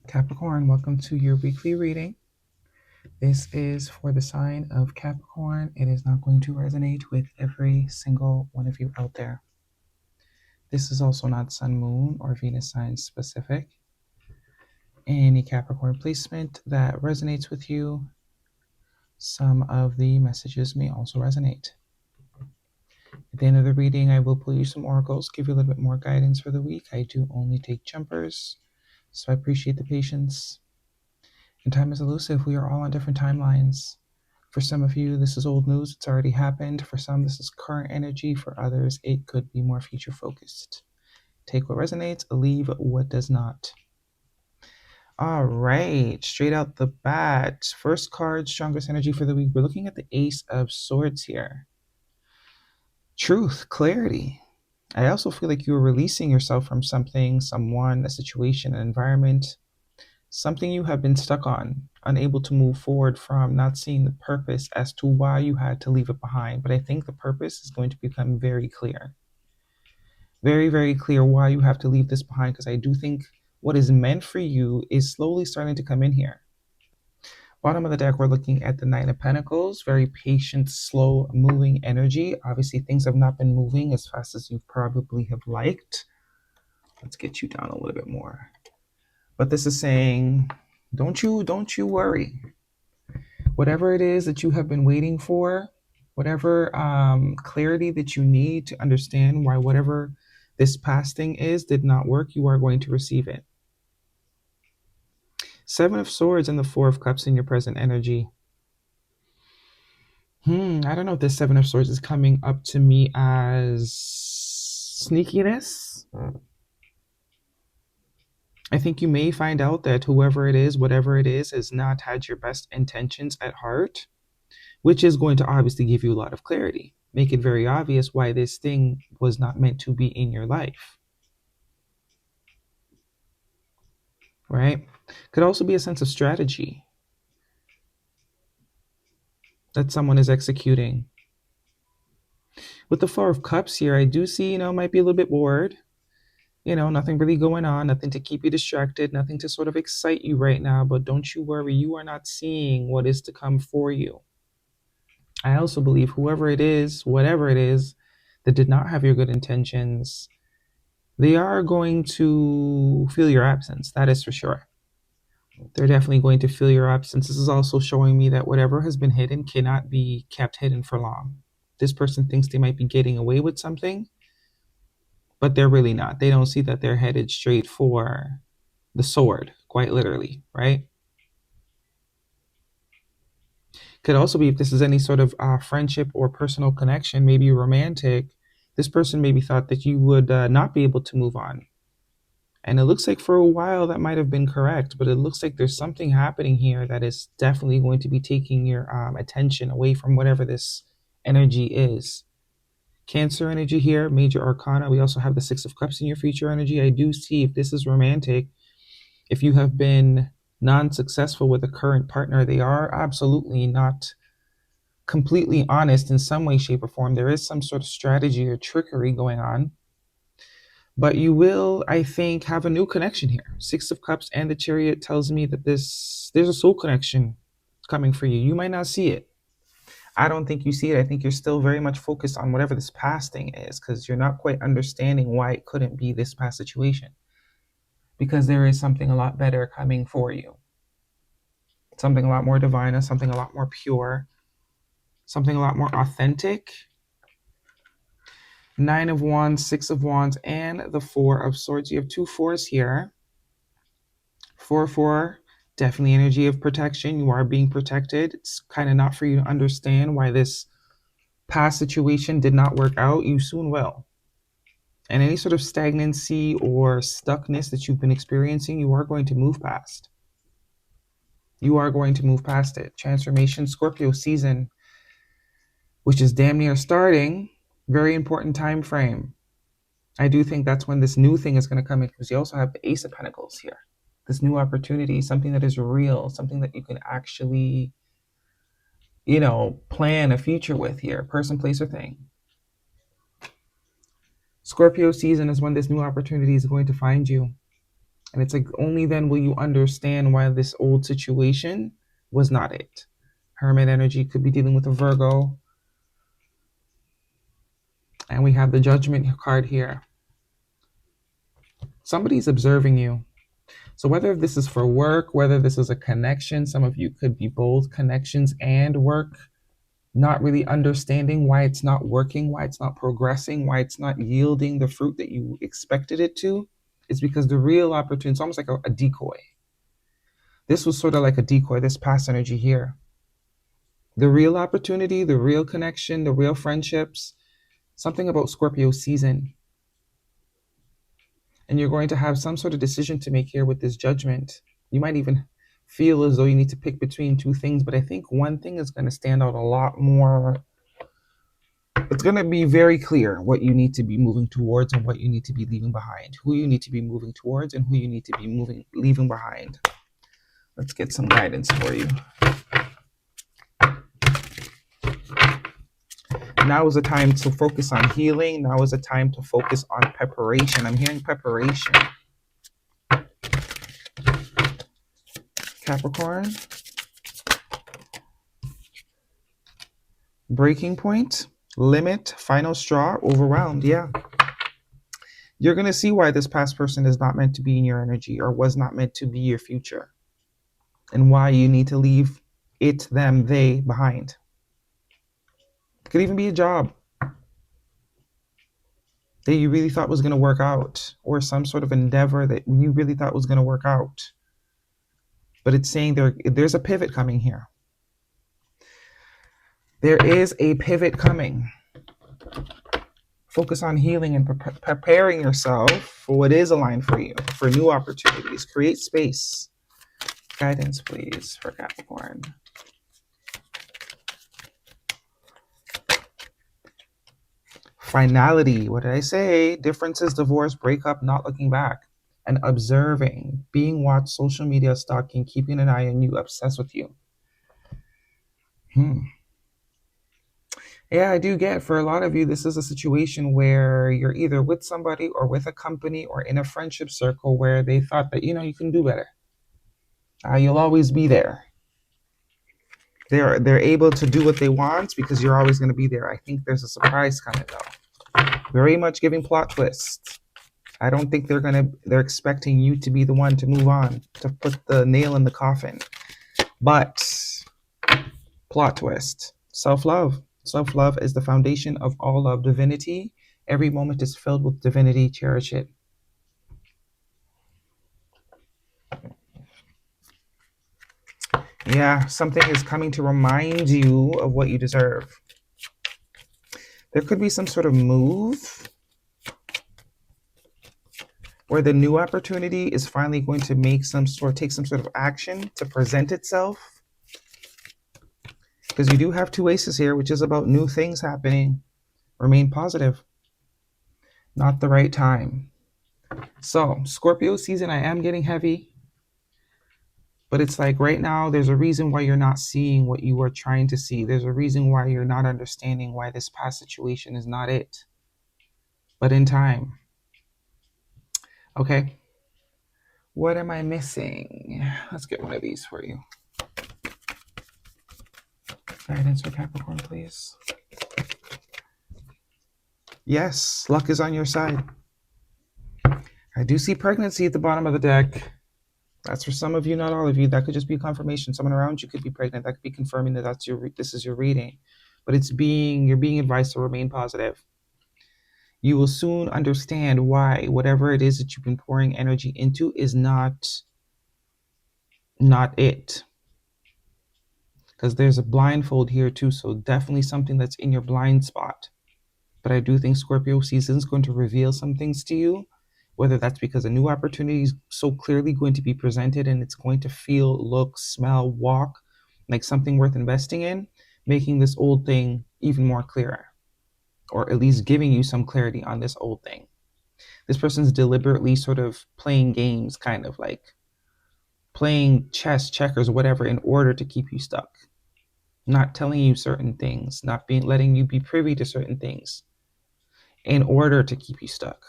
Capricorn, welcome to your weekly reading. This is for the sign of Capricorn. It is not going to resonate with every single one of you out there. This is also not Sun, Moon, or Venus sign specific. Any Capricorn placement that resonates with you, some of the messages may also resonate. At the end of the reading, I will pull you some oracles, give you a little bit more guidance for the week. I do only take jumpers, so I appreciate the patience. And time is elusive. We are all on different timelines. For some of you, this is old news. It's already happened. For some, this is current energy. For others, it could be more future focused. Take what resonates, leave what does not. All right, straight out the bat. First card, strongest energy for the week. We're looking at the Ace of Swords here. Truth, clarity. I also feel like you're releasing yourself from something, someone, a situation, an environment, something you have been stuck on, unable to move forward from, not seeing the purpose as to why you had to leave it behind. But I think the purpose is going to become very clear. Very, very clear why you have to leave this behind, because I do think what is meant for you is slowly starting to come in here. Bottom of the deck, we're looking at the Knight of Pentacles, very patient, slow moving energy. Obviously, things have not been moving as fast as you probably have liked. Let's get you down a little bit more. But this is saying, don't you worry. Whatever it is that you have been waiting for, whatever clarity that you need to understand why whatever this past thing is did not work, you are going to receive it. Seven of Swords and the Four of Cups in your present energy. I don't know if this Seven of Swords is coming up to me as sneakiness. I think you may find out that whoever it is, whatever it is, has not had your best intentions at heart, which is going to obviously give you a lot of clarity. Make it very obvious why this thing was not meant to be in your life. Right? Could also be a sense of strategy that someone is executing. With the Four of Cups here, I do see, might be a little bit bored. Nothing really going on, nothing to keep you distracted, nothing to sort of excite you right now. But don't you worry, you are not seeing what is to come for you. I also believe whoever it is, whatever it is, that did not have your good intentions, they are going to feel your absence. That is for sure. They're definitely going to feel your absence. This is also showing me that whatever has been hidden cannot be kept hidden for long. This person thinks they might be getting away with something, but they're really not. They don't see that they're headed straight for the sword, quite literally, right? Could also be if this is any sort of friendship or personal connection, maybe romantic, this person maybe thought that you would not be able to move on. And it looks like for a while that might have been correct, but it looks like there's something happening here that is definitely going to be taking your attention away from whatever this energy is. Cancer energy here, major arcana. We also have the Six of Cups in your future energy. I do see if this is romantic, if you have been non-successful with a current partner, they are absolutely not completely honest in some way, shape, or form. There is some sort of strategy or trickery going on. But you will, I think, have a new connection here. Six of Cups and the Chariot tells me that there's a soul connection coming for you. You might not see it. I don't think you see it. I think you're still very much focused on whatever this past thing is, because you're not quite understanding why it couldn't be this past situation. Because there is something a lot better coming for you. Something a lot more divine, something a lot more pure, something a lot more authentic. Nine of Wands, Six of Wands, and the Four of Swords. You have two fours here. 4-4, definitely energy of protection. You are being protected. It's kind of not for you to understand why this past situation did not work out. You soon will. And any sort of stagnancy or stuckness that you've been experiencing, you are going to move past. You are going to move past it. Transformation, Scorpio season, which is damn near starting. Very important time frame. I do think that's when this new thing is going to come in, because you also have the Ace of Pentacles here. This new opportunity, something that is real, something that you can actually, plan a future with here. Person, place, or thing. Scorpio season is when this new opportunity is going to find you. And it's like only then will you understand why this old situation was not it. Hermit energy could be dealing with a Virgo. And we have the Judgment card here. Somebody's observing you. So whether this is for work, whether this is a connection, some of you could be both connections and work, not really understanding why it's not working, why it's not progressing, why it's not yielding the fruit that you expected it to. It's because the real opportunity, it's almost like a decoy. This was sort of like a decoy, this past energy here. The real opportunity, the real connection, the real friendships, something about Scorpio season. And you're going to have some sort of decision to make here with this Judgment. You might even feel as though you need to pick between two things, but I think one thing is going to stand out a lot more. It's going to be very clear what you need to be moving towards and what you need to be leaving behind, who you need to be moving towards and who you need to be leaving behind. Let's get some guidance for you. Now is a time to focus on healing. Now is a time to focus on preparation. I'm hearing preparation. Capricorn. Breaking point, limit, final straw, overwhelmed. Yeah. You're going to see why this past person is not meant to be in your energy or was not meant to be your future. And why you need to leave it, them, they behind. It could even be a job that you really thought was going to work out, or some sort of endeavor that you really thought was going to work out. But it's saying there's a pivot coming here. There is a pivot coming. Focus on healing and preparing yourself for what is aligned for you, for new opportunities. Create space. Guidance, please, for Capricorn. Finality. What did I say? Differences, divorce, breakup, not looking back. And observing, being watched, social media, stalking, keeping an eye on you, obsessed with you. Yeah, I do get, for a lot of you, this is a situation where you're either with somebody or with a company or in a friendship circle where they thought that, you can do better. You'll always be there. They're able to do what they want because you're always going to be there. I think there's a surprise coming though. Very much giving plot twists. I don't think they're expecting you to be the one to move on, to put the nail in the coffin. But plot twist. Self-love. Self-love is the foundation of all love. Divinity. Every moment is filled with divinity. Cherish it. Yeah, something is coming to remind you of what you deserve. There could be some sort of move where the new opportunity is finally going to take some sort of action to present itself. Because you do have two aces here, which is about new things happening. Remain positive. Not the right time. So, Scorpio season, I am getting heavy. But it's like right now, there's a reason why you're not seeing what you are trying to see. There's a reason why you're not understanding why this past situation is not it. But in time. Okay. What am I missing? Let's get one of these for you. Guidance for Capricorn, please. Yes, luck is on your side. I do see pregnancy at the bottom of the deck. That's for some of you, not all of you. That could just be a confirmation. Someone around you could be pregnant. That could be confirming that this is your reading. But you're being advised to remain positive. You will soon understand why whatever it is that you've been pouring energy into is not it. Because there's a blindfold here too, so definitely something that's in your blind spot. But I do think Scorpio season is going to reveal some things to you, whether that's because a new opportunity is so clearly going to be presented and it's going to feel, look, smell, walk like something worth investing in, making this old thing even more clearer, or at least giving you some clarity on this old thing. This person's deliberately sort of playing games, kind of like playing chess, checkers, whatever, in order to keep you stuck. Not telling you certain things, letting you be privy to certain things in order to keep you stuck.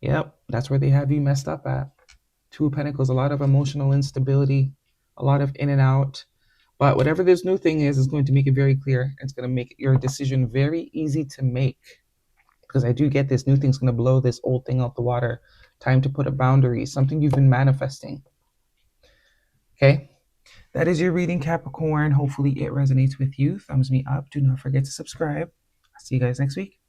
Yep, that's where they have you messed up at. Two of Pentacles, a lot of emotional instability, a lot of in and out. But whatever this new thing is going to make it very clear. It's going to make your decision very easy to make. Because I do get this new thing's going to blow this old thing out the water. Time to put a boundary, something you've been manifesting. Okay, that is your reading, Capricorn. Hopefully it resonates with you. Thumbs me up. Do not forget to subscribe. I'll see you guys next week.